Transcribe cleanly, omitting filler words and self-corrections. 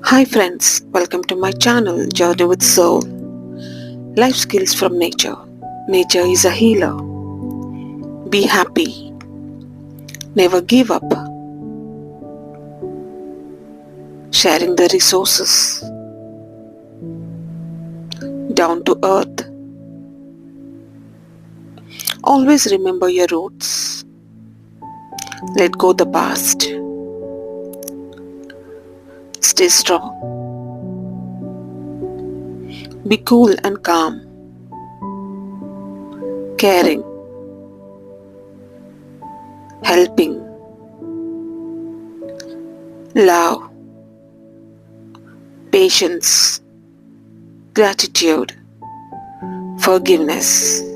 Hi friends, welcome to my channel Journey with Soul. Life skills from nature. Nature is a healer. Be happy. Never give up. Sharing the resources. Down to earth. Always remember your roots. Let go the past. Stay strong. Be cool and calm. Caring. Helping. Love. Patience. Gratitude. Forgiveness.